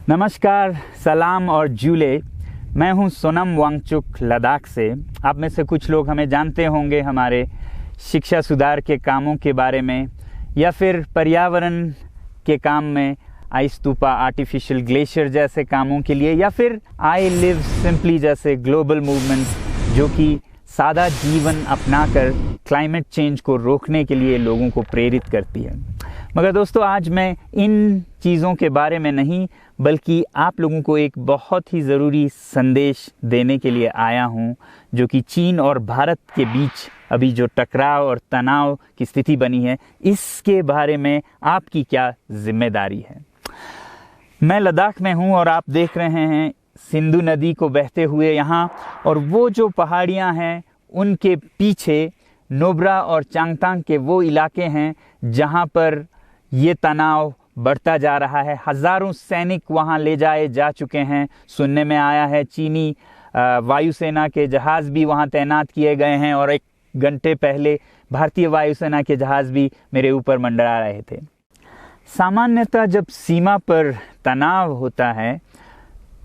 नमस्कार, सलाम और जूले। मैं हूं सोनम वांगचुक लद्दाख से। आप में से कुछ लोग हमें जानते होंगे हमारे शिक्षा सुधार के कामों के बारे में, या फिर पर्यावरण के काम में आइस स्तूपा, आर्टिफिशियल ग्लेशियर जैसे कामों के लिए, या फिर आई लिव सिंपली जैसे ग्लोबल मूवमेंट्स जो कि सादा जीवन अपनाकर क्लाइमेट चेंज को रोकने के लिए लोगों को प्रेरित करती है। मगर दोस्तों, आज मैं इन चीज़ों के बारे में नहीं बल्कि आप लोगों को एक बहुत ही ज़रूरी संदेश देने के लिए आया हूं, जो कि चीन और भारत के बीच अभी जो टकराव और तनाव की स्थिति बनी है, इसके बारे में आपकी क्या जिम्मेदारी है। मैं लद्दाख में हूं और आप देख रहे हैं सिंधु नदी को बहते हुए यहाँ, और वो जो पहाड़ियाँ हैं उनके पीछे नुब्रा और चांगथांग के वो इलाके हैं जहाँ पर ये तनाव बढ़ता जा रहा है। हज़ारों सैनिक वहाँ ले जाए जा चुके हैं। सुनने में आया है चीनी वायुसेना के जहाज़ भी वहाँ तैनात किए गए हैं, और एक घंटे पहले भारतीय वायुसेना के जहाज़ भी मेरे ऊपर मंडरा रहे थे। सामान्यतः जब सीमा पर तनाव होता है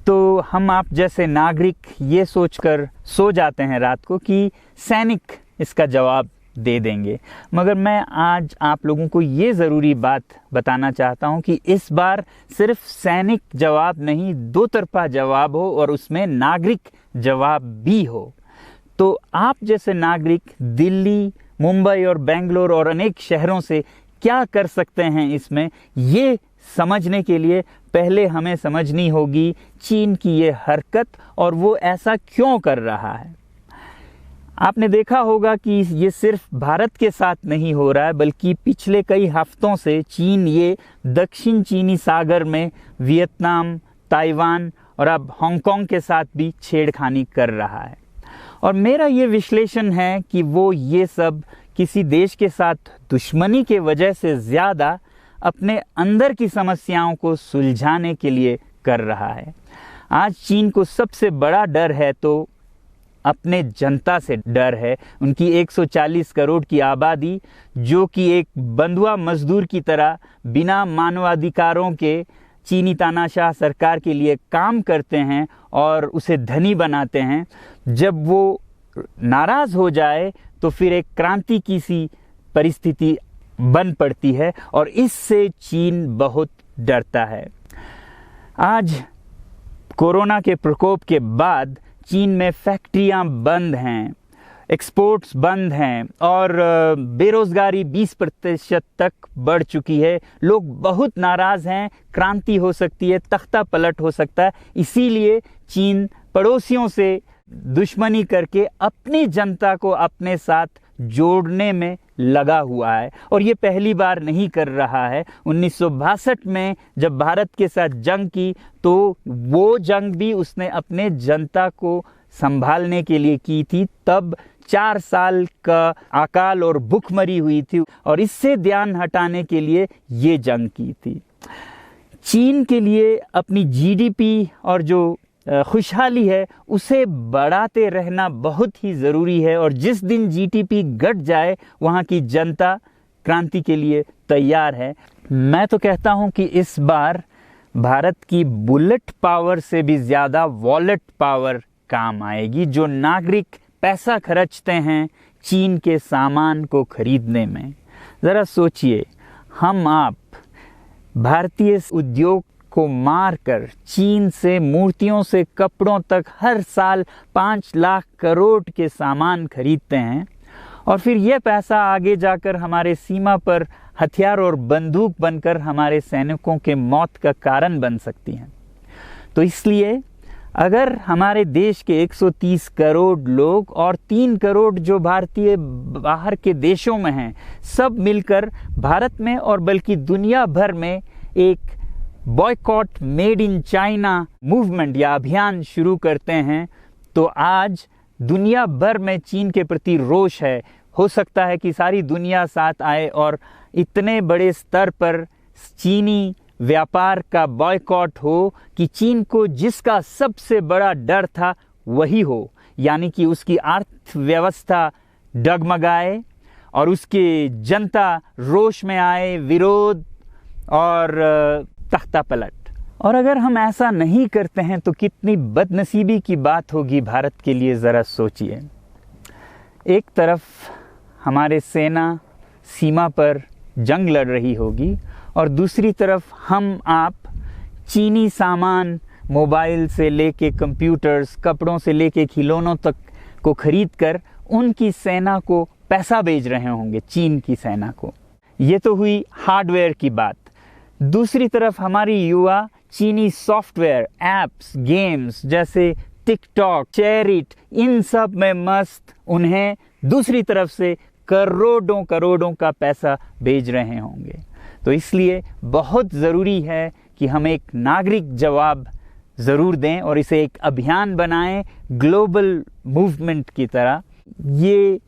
तो हम आप जैसे नागरिक ये सोचकर सो जाते हैं रात को कि सैनिक इसका जवाब दे देंगे। मगर मैं आज आप लोगों को ये ज़रूरी बात बताना चाहता हूँ कि इस बार सिर्फ सैनिक जवाब नहीं, दो तरफा जवाब हो और उसमें नागरिक जवाब भी हो। तो आप जैसे नागरिक दिल्ली, मुंबई और बेंगलोर और अनेक शहरों से क्या कर सकते हैं इसमें, ये समझने के लिए पहले हमें समझनी होगी चीन की ये हरकत और वो ऐसा क्यों कर रहा है। आपने देखा होगा कि ये सिर्फ भारत के साथ नहीं हो रहा है, बल्कि पिछले कई हफ्तों से चीन ये दक्षिण चीनी सागर में वियतनाम, ताइवान और अब हांगकांग के साथ भी छेड़खानी कर रहा है। और मेरा ये विश्लेषण है कि वो ये सब किसी देश के साथ दुश्मनी के वजह से ज़्यादा अपने अंदर की समस्याओं को सुलझाने के लिए कर रहा है। आज चीन को सबसे बड़ा डर है तो अपने जनता से डर है। उनकी 140 करोड़ की आबादी, जो कि एक बंधुआ मजदूर की तरह बिना मानवाधिकारों के चीनी तानाशाह सरकार के लिए काम करते हैं और उसे धनी बनाते हैं। जब वो नाराज़ हो जाए तो फिर एक क्रांति की सी परिस्थिति बन पड़ती है, और इससे चीन बहुत डरता है। आज कोरोना के प्रकोप के बाद चीन में फैक्ट्रियां बंद हैं, एक्सपोर्ट्स बंद हैं और बेरोज़गारी 20% तक बढ़ चुकी है। लोग बहुत नाराज़ हैं, क्रांति हो सकती है, तख्ता पलट हो सकता है। इसीलिए चीन पड़ोसियों से दुश्मनी करके अपनी जनता को अपने साथ जोड़ने में लगा हुआ है, और ये पहली बार नहीं कर रहा है। 1962 में जब भारत के साथ जंग की तो वो जंग भी उसने अपने जनता को संभालने के लिए की थी। तब 4 साल का अकाल और भूखमरी हुई थी, और इससे ध्यान हटाने के लिए ये जंग की थी। चीन के लिए अपनी जीडीपी और जो खुशहाली है उसे बढ़ाते रहना बहुत ही ज़रूरी है, और जिस दिन जीडीपी घट जाए वहाँ की जनता क्रांति के लिए तैयार है। मैं तो कहता हूँ कि इस बार भारत की बुलेट पावर से भी ज़्यादा वॉलेट पावर काम आएगी। जो नागरिक पैसा खर्चते हैं चीन के सामान को खरीदने में, ज़रा सोचिए, हम आप भारतीय उद्योग को मारकर चीन से मूर्तियों से कपड़ों तक हर साल 5 लाख करोड़ के सामान खरीदते हैं, और फिर यह पैसा आगे जाकर हमारे सीमा पर हथियार और बंदूक बनकर हमारे सैनिकों के मौत का कारण बन सकती हैं। तो इसलिए अगर हमारे देश के 130 करोड़ लोग और 3 करोड़ जो भारतीय बाहर के देशों में हैं, सब मिलकर भारत में और बल्कि दुनिया भर में एक boycott made in China movement या अभियान शुरू करते हैं, तो आज दुनिया भर में चीन के प्रति रोष है। हो सकता है कि सारी दुनिया साथ आए और इतने बड़े स्तर पर चीनी व्यापार का बॉयकॉट हो कि चीन को जिसका सबसे बड़ा डर था वही हो, यानी कि उसकी अर्थव्यवस्था डगमगाए और उसकी जनता रोष में आए, विरोध और तख्ता पलट। और अगर हम ऐसा नहीं करते हैं तो कितनी बदनसीबी की बात होगी भारत के लिए, ज़रा सोचिए। एक तरफ हमारे सेना सीमा पर जंग लड़ रही होगी और दूसरी तरफ हम आप चीनी सामान, मोबाइल से लेके कंप्यूटर्स, कपड़ों से लेके खिलौनों तक को खरीद कर उनकी सेना को पैसा भेज रहे होंगे, चीन की सेना को। ये तो हुई हार्डवेयर की बात। दूसरी तरफ हमारी युवा चीनी सॉफ्टवेयर, एप्स, गेम्स जैसे टिकटॉक, शेयरिट, इन सब में मस्त, उन्हें दूसरी तरफ से करोड़ों करोड़ों का पैसा भेज रहे होंगे। तो इसलिए बहुत ज़रूरी है कि हम एक नागरिक जवाब ज़रूर दें और इसे एक अभियान बनाएं, ग्लोबल मूवमेंट की तरह। ये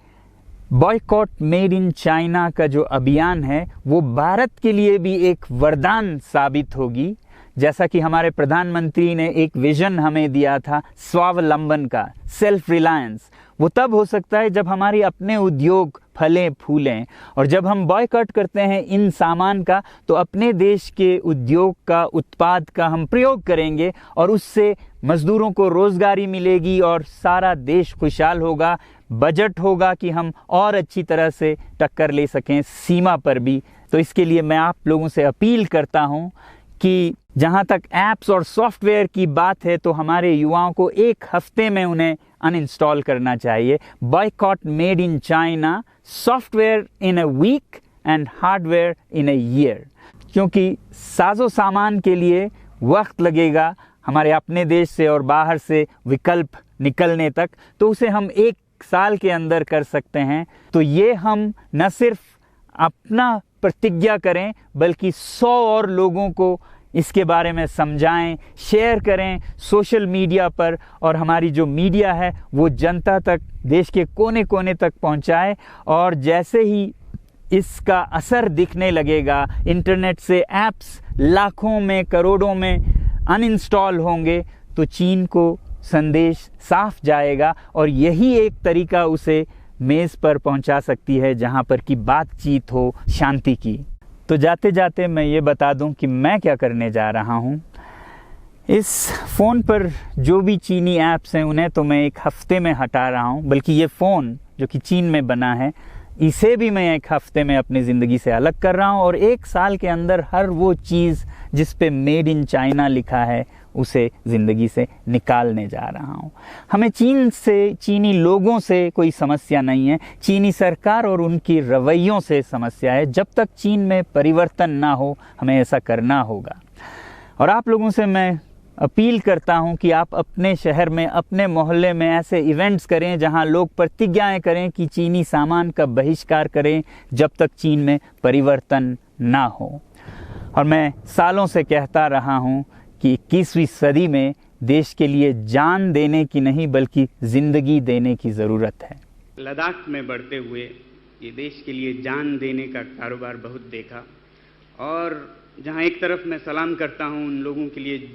बॉयकॉट मेड इन चाइना का जो अभियान है वो भारत के लिए भी एक वरदान साबित होगी। जैसा कि हमारे प्रधानमंत्री ने एक विजन हमें दिया था स्वावलंबन का, सेल्फ रिलायंस, वो तब हो सकता है जब हमारे अपने उद्योग फलें फूलें। और जब हम बॉयकॉट करते हैं इन सामान का तो अपने देश के उद्योग का, उत्पाद का हम प्रयोग करेंगे और उससे मजदूरों को रोजगारी मिलेगी और सारा देश खुशहाल होगा। बजट होगा कि हम और अच्छी तरह से टक्कर ले सकें सीमा पर भी। तो इसके लिए मैं आप लोगों से अपील करता हूं कि जहां तक ऐप्स और सॉफ्टवेयर की बात है तो हमारे युवाओं को एक हफ्ते में उन्हें अनइंस्टॉल करना चाहिए। Boycott made in China, software in a week and hardware in a year. क्योंकि साजो सामान के लिए वक्त लगेगा हमारे अपने देश से और बाहर से विकल्प निकलने तक, तो उसे हम 1 साल के अंदर कर सकते हैं। तो ये हम न सिर्फ अपना प्रतिज्ञा करें बल्कि 100 और लोगों को इसके बारे में समझाएं, शेयर करें सोशल मीडिया पर, और हमारी जो मीडिया है वो जनता तक, देश के कोने कोने तक पहुंचाए। और जैसे ही इसका असर दिखने लगेगा, इंटरनेट से ऐप्स लाखों में, करोड़ों में अनइंस्टॉल होंगे, तो चीन को संदेश साफ जाएगा और यही एक तरीका उसे मेज़ पर पहुंचा सकती है जहां पर कि बातचीत हो शांति की। तो जाते जाते मैं ये बता दूं कि मैं क्या करने जा रहा हूं। इस फ़ोन पर जो भी चीनी ऐप्स हैं उन्हें तो मैं 1 हफ्ते में हटा रहा हूं, बल्कि ये फ़ोन जो कि चीन में बना है इसे भी मैं 1 हफ्ते में अपनी ज़िंदगी से अलग कर रहा हूं। और 1 साल के अंदर हर वो चीज़ जिस पे मेड इन चाइना लिखा है उसे ज़िंदगी से निकालने जा रहा हूं। हमें चीन से, चीनी लोगों से कोई समस्या नहीं है, चीनी सरकार और उनकी रवैयों से समस्या है। जब तक चीन में परिवर्तन ना हो हमें ऐसा करना होगा। और आप लोगों से मैं अपील करता हूं कि आप अपने शहर में, अपने मोहल्ले में ऐसे इवेंट्स करें जहां लोग प्रतिज्ञाएं करें कि चीनी सामान का बहिष्कार करें जब तक चीन में परिवर्तन ना हो। और मैं सालों से कहता रहा हूं कि 21वीं सदी में देश के लिए जान देने की नहीं बल्कि ज़िंदगी देने की ज़रूरत है। लद्दाख में बढ़ते हुए ये देश के लिए जान देने का कारोबार बहुत देखा, और जहां एक तरफ मैं सलाम करता हूं उन लोगों के लिए,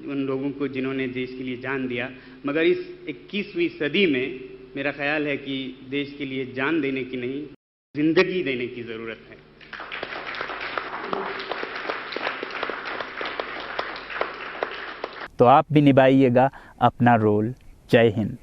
उन लोगों को जिन्होंने देश के लिए जान दिया, मगर इस 21वीं सदी में मेरा ख्याल है कि देश के लिए जान देने की नहीं, ज़िंदगी देने की ज़रूरत है। तो आप भी निभाइएगा अपना रोल। जय हिंद।